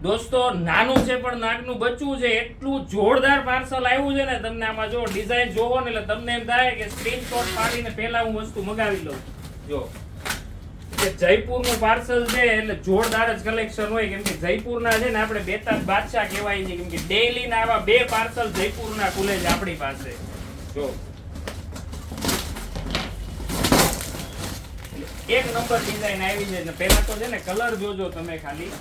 દોસ્તો નાનું છે પણ નાકનું બચ્ચું છે, એટલું જોરદાર પાર્સલ આવ્યું છે ને. તમને આમાં જો ડિઝાઇન જોવો ને એટલે તમને એમ થાય કે સ્ક્રીનશોટ પાડીને પહેલા હું વસ્તુ મંગાવી લઉં. જો કે જયપુરનું પાર્સલ છે એટલે જોરદાર જ કલેક્શન હોય, કેમ કે જયપુરના છે ને આપણે બેતાજ બાદશાહ કહેવાય છે, કેમ કે ડેઈલી ના આવા 2 પાર્સલ જયપુરના ખુલે છે આપણી પાસે. જો એક નંબર ડિઝાઇન આવી છે ને. પહેલા તો છે ને કલર જોજો તમે ખાલી.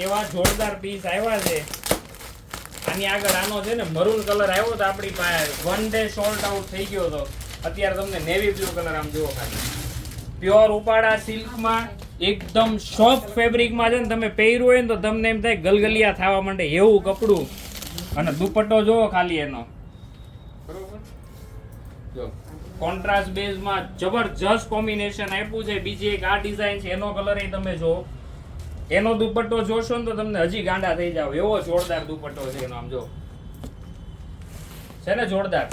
એવા જોરદાર પીસ આવ્યા છે. આની આગળ આનો છે ને મરૂન કલર આવ્યો તો આપણી પાસે 1 ડે સોલ્ડ આઉટ થઈ ગયો હતો. અત્યારે તમને નેવી બ્લુ કલર આમ જુઓ ખાલી. પ્યોર ઉપાડા સિલ્કમાં એકદમ સોફ્ટ ફેબ્રિકમાં છે ને. તમે પહેર્યું હોય ને તો તમને એમ થાય ગલગલિયા થવા માંડે એવું કપડું. અને દુપટ્ટો જુઓ ખાલી એનો, બરોબર. જો કોન્ટ્રાસ્ટ બેઝમાં જબરજસ્ત કોમ્બિનેશન આપ્યું છે. બીજી એક આ ડિઝાઇન છે, એનો કલર એ તમે જો. એનો દુપટ્ટો જોશો ને તો તમને હજી ગાંડા થઈ જાવ એવો જોરદાર દુપટ્ટો છે એનો. આમ જો છે ને જોરદાર.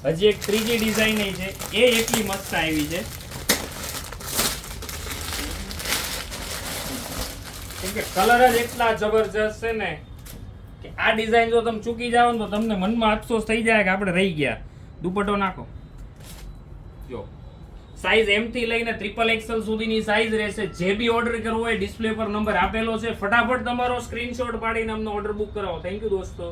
હજી એક ત્રીજી ડિઝાઇન છે, એ એટલી મસ્ત આવી છે. કેમ કે કલર જ એટલા જબરજસ્ત છે ને કે આ ડિઝાઇન જો તમે ચૂકી જાવ ને તો તમને મનમાં અફસોસ થઈ જાય કે આપણે રહી ગયા. દુપટ્ટો નાખો. જો સાઈઝ M થી લઈને XXL સુધીની સાઈઝ રહેશે. જે બી ઓર્ડર કરવો હોય ડિસ્પ્લે પર નંબર આપેલો છે. ફટાફટ તમારો સ્ક્રીનશોટ પાડીને અમને ઓર્ડર બુક કરાવો. થેન્ક યુ દોસ્તો.